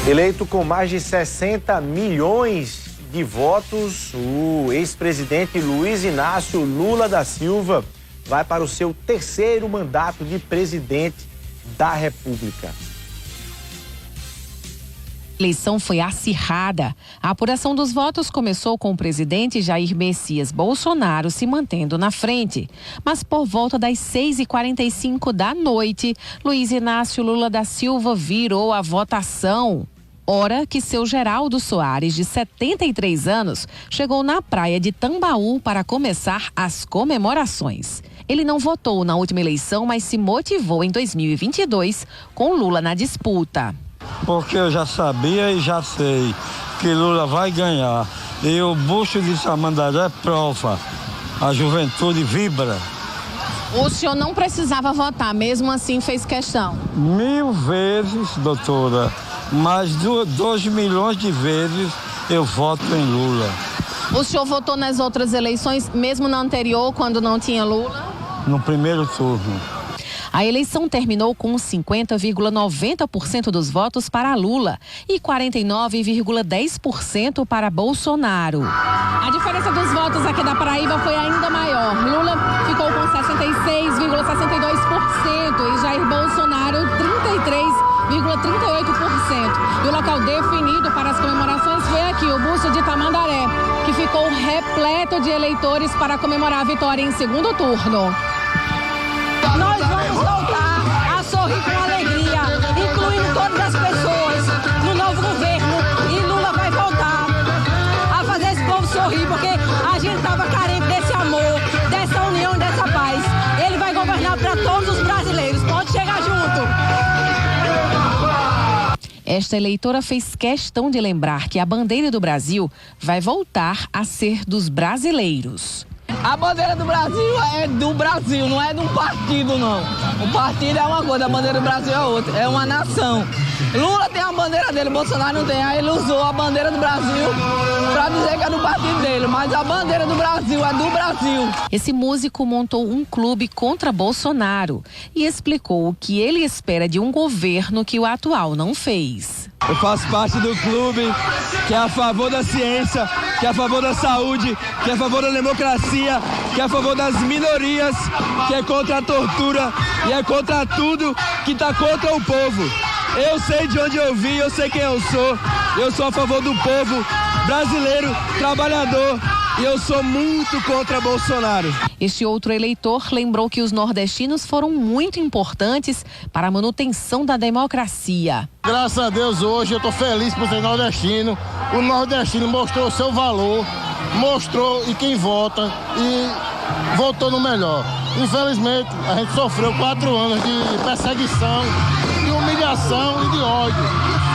Eleito com mais de 60 milhões de votos, o ex-presidente Luiz Inácio Lula da Silva vai para o seu terceiro mandato de presidente da República. A eleição foi acirrada. A apuração dos votos começou com o presidente Jair Messias Bolsonaro se mantendo na frente. Mas por volta das 6h45 da noite, Luiz Inácio Lula da Silva virou a votação. Hora que seu Geraldo Soares, de 73 anos, chegou na praia de Tambaú para começar as comemorações. Ele não votou na última eleição, mas se motivou em 2022 com Lula na disputa. Porque eu já sabia e já sei que Lula vai ganhar. E o busto de Samandaré prova. A juventude vibra. O senhor não precisava votar, mesmo assim fez questão? 1000 vezes, doutora. Mais 2 milhões de vezes eu voto em Lula. O senhor votou nas outras eleições, mesmo na anterior, quando não tinha Lula? No primeiro turno. A eleição terminou com 50,90% dos votos para Lula e 49,10% para Bolsonaro. A diferença dos votos aqui da Paraíba foi ainda maior. Lula ficou com 66,62% e Jair Bolsonaro 33,38%. E o local definido para as comemorações foi aqui, o busto de Tamandaré, que ficou repleto de eleitores para comemorar a vitória em segundo turno. Nós vamos voltar a sorrir com alegria, incluindo todas as pessoas no novo governo, e Lula vai voltar a fazer esse povo sorrir, porque a gente estava carente desse amor, dessa união, dessa paz. Ele vai governar para todos os brasileiros, pode chegar junto. Esta eleitora fez questão de lembrar que a bandeira do Brasil vai voltar a ser dos brasileiros. A bandeira do Brasil é do Brasil, não é de um partido, não. O partido é uma coisa, a bandeira do Brasil é outra, é uma nação. Lula tem a bandeira dele, Bolsonaro não tem. Aí ele usou a bandeira do Brasil para dizer que é do partido dele, mas a bandeira do Brasil é do Brasil. Esse músico montou um clube contra Bolsonaro e explicou o que ele espera de um governo que o atual não fez. Eu faço parte do clube que é a favor da ciência, que é a favor da saúde, que é a favor da democracia, que é a favor das minorias, que é contra a tortura e é contra tudo que está contra o povo. Eu sei de onde eu vim, eu sei quem eu sou a favor do povo brasileiro, trabalhador, e eu sou muito contra Bolsonaro. Este outro eleitor lembrou que os nordestinos foram muito importantes para a manutenção da democracia. Graças a Deus hoje eu estou feliz por ser nordestino. O nordestino mostrou o seu valor, mostrou e quem vota e votou no melhor. Infelizmente a gente sofreu 4 anos de perseguição, de humilhação e de ódio.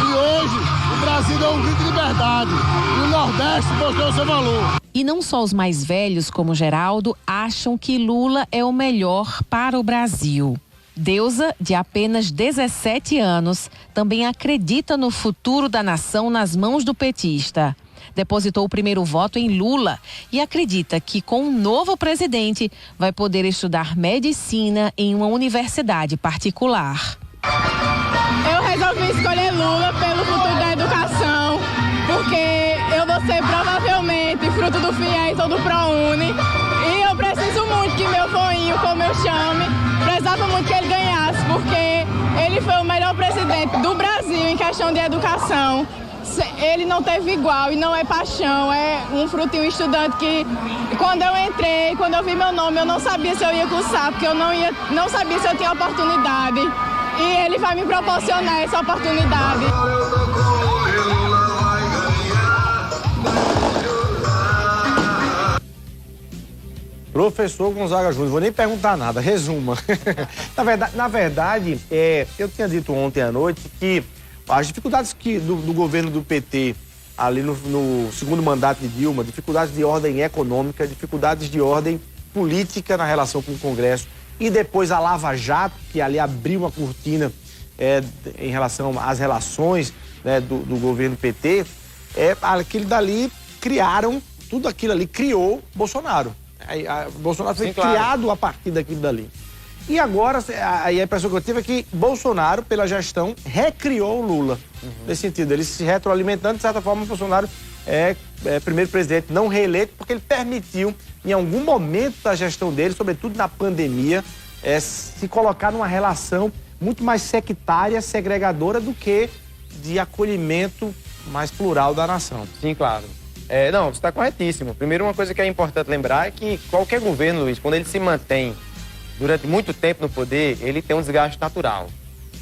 E hoje o Brasil deu um grito de liberdade e o Nordeste mostrou o seu valor. E não só os mais velhos, como Geraldo, acham que Lula é o melhor para o Brasil. Deusa, de apenas 17 anos, também acredita no futuro da nação nas mãos do petista. Depositou o primeiro voto em Lula e acredita que, com o novo presidente, vai poder estudar medicina em uma universidade particular. Eu resolvi escolher Lula pelo futuro da educação, porque eu vou ser provavelmente fruto do FIES ou do ProUni. E eu preciso muito que meu voinho, como eu chame, precisava muito que ele ganhasse, porque ele foi o melhor presidente do Brasil em questão de educação. Ele não teve igual e não é paixão, é um frutinho estudante que, quando eu entrei, quando eu vi meu nome, eu não sabia se eu ia cursar, porque eu não sabia se eu tinha oportunidade. E ele vai me proporcionar essa oportunidade. Professor Gonzaga Júnior, vou nem perguntar nada, resuma. Na verdade, eu tinha dito ontem à noite que as dificuldades do governo do PT, ali no segundo mandato de Dilma, dificuldades de ordem econômica, dificuldades de ordem política na relação com o Congresso, e depois a Lava Jato, que ali abriu uma cortina em relação às relações, né, do governo PT, aquilo dali tudo aquilo ali criou Bolsonaro. Bolsonaro foi criado a partir daquilo dali. E agora, a impressão que eu tive é que Bolsonaro, pela gestão, recriou o Lula. Nesse sentido, ele se retroalimentando, de certa forma, o Bolsonaro é primeiro presidente não reeleito, porque ele permitiu, em algum momento da gestão dele, sobretudo na pandemia, se colocar numa relação muito mais sectária, segregadora, do que de acolhimento mais plural da nação. Sim, claro. Não, você está corretíssimo. Primeiro, uma coisa que é importante lembrar é que qualquer governo, Luiz, quando ele se mantém durante muito tempo no poder, ele tem um desgaste natural.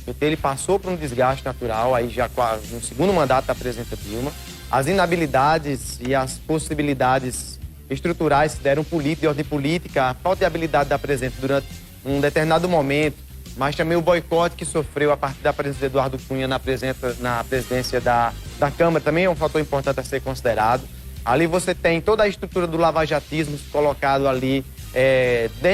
Então, ele passou por um desgaste natural, aí já no segundo mandato da presidenta Dilma. As inabilidades e as possibilidades estruturais que deram de ordem política, a falta de habilidade da presidenta durante um determinado momento, mas também o boicote que sofreu a partir da presença de Eduardo Cunha na presidência da Câmara, também é um fator importante a ser considerado. Ali você tem toda a estrutura do lavajatismo colocado ali,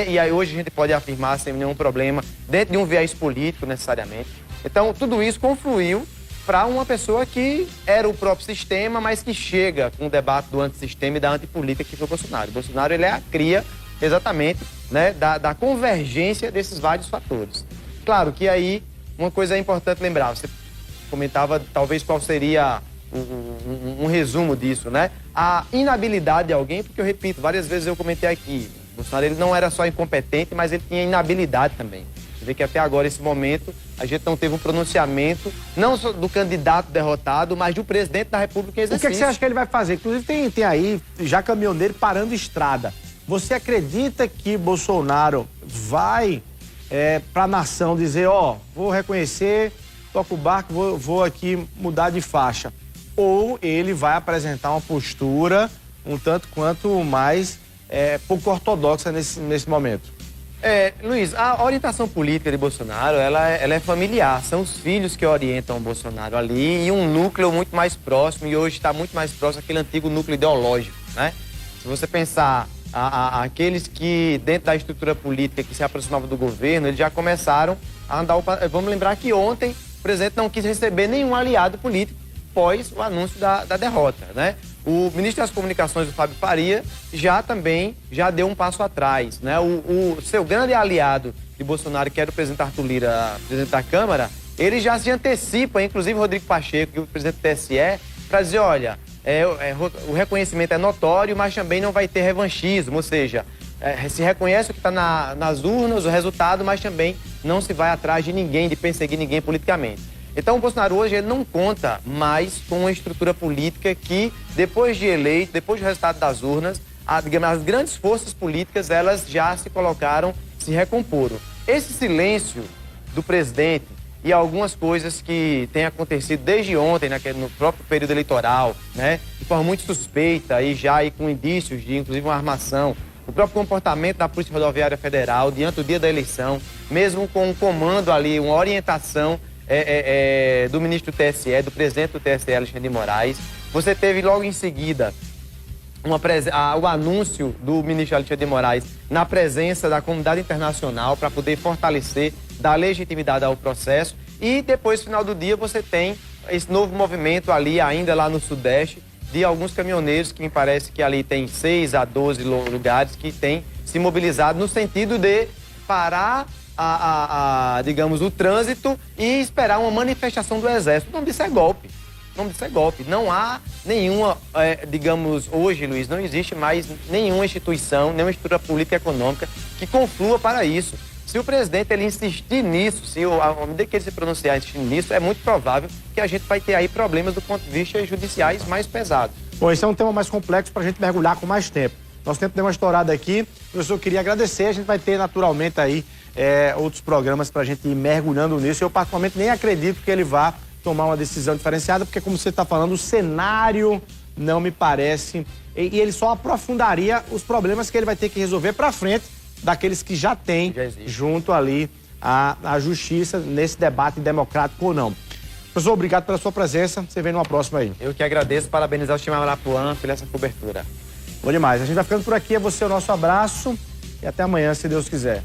e aí hoje a gente pode afirmar sem nenhum problema, dentro de um viés político necessariamente. Então, tudo isso confluiu para uma pessoa que era o próprio sistema, mas que chega com o debate do antissistema e da antipolítica, que foi o Bolsonaro. O Bolsonaro, ele é a cria, exatamente, né, da convergência desses vários fatores. Claro que aí, uma coisa é importante lembrar, você comentava talvez qual seria um resumo disso, né? A inabilidade de alguém, porque eu repito, várias vezes eu comentei aqui, o Bolsonaro, ele não era só incompetente, mas ele tinha inabilidade também. Você vê que até agora, esse momento, a gente não teve um pronunciamento, não só do candidato derrotado, mas do presidente da República em exercício. O que você acha que ele vai fazer? Inclusive, tem aí já caminhoneiro parando estrada. Você acredita que Bolsonaro vai para a nação dizer, vou reconhecer, toco o barco, vou aqui mudar de faixa? Ou ele vai apresentar uma postura um tanto quanto mais pouco ortodoxa nesse momento? Luiz, a orientação política de Bolsonaro, ela é familiar. São os filhos que orientam o Bolsonaro ali e um núcleo muito mais próximo, e hoje está muito mais próximo daquele antigo núcleo ideológico, né? Se você pensar aqueles que, dentro da estrutura política que se aproximavam do governo, eles já começaram a andar... Vamos lembrar que ontem o presidente não quis receber nenhum aliado político após o anúncio da derrota, né? O ministro das Comunicações, o Fábio Faria, já deu um passo atrás, né? O seu grande aliado de Bolsonaro, que era o presidente Arthur Lira, presidente da Câmara, ele já se antecipa, inclusive Rodrigo Pacheco, que é o presidente do TSE, para dizer, olha, o reconhecimento é notório, mas também não vai ter revanchismo, ou seja, se reconhece o que está nas urnas, o resultado, mas também não se vai atrás de ninguém, de perseguir ninguém politicamente. Então, o Bolsonaro hoje ele não conta mais com uma estrutura política que, depois de eleito, depois do resultado das urnas, as grandes forças políticas, elas já se colocaram, se recomporam. Esse silêncio do presidente e algumas coisas que têm acontecido desde ontem, no próprio período eleitoral, né, de forma muito suspeita e já com indícios de, inclusive, uma armação, o próprio comportamento da Polícia Rodoviária Federal diante do dia da eleição, mesmo com um comando ali, uma orientação do ministro do TSE, do presidente do TSE, Alexandre de Moraes. Você teve logo em seguida o anúncio do ministro Alexandre de Moraes na presença da comunidade internacional para poder fortalecer, dar legitimidade ao processo. E depois, no final do dia, você tem esse novo movimento ali, ainda lá no Sudeste, de alguns caminhoneiros, que me parece que ali tem 6 a 12 lugares que têm se mobilizado no sentido de parar digamos, o trânsito e esperar uma manifestação do Exército. O nome disso é golpe. O nome disso é golpe. Não há nenhuma, digamos, hoje, Luiz, não existe mais nenhuma instituição, nenhuma estrutura política e econômica que conflua para isso. Se o presidente ele insistir nisso, à medida que ele se pronunciar insistir nisso, é muito provável que a gente vai ter aí problemas do ponto de vista judiciais mais pesados. Bom, esse é um tema mais complexo para a gente mergulhar com mais tempo. Nosso tempo deu uma estourada aqui. Professor, eu queria agradecer. A gente vai ter naturalmente aí outros programas para a gente ir mergulhando nisso. Eu, particularmente, nem acredito que ele vá tomar uma decisão diferenciada, porque, como você está falando, o cenário não me parece. E ele só aprofundaria os problemas que ele vai ter que resolver para frente daqueles que já tem junto ali à justiça nesse debate democrático ou não. Professor, obrigado pela sua presença. Você vem numa próxima aí. Eu que agradeço. Parabenizar o time Arapuã por essa cobertura. Bom demais. A gente vai ficando por aqui. É você o nosso abraço e até amanhã, se Deus quiser.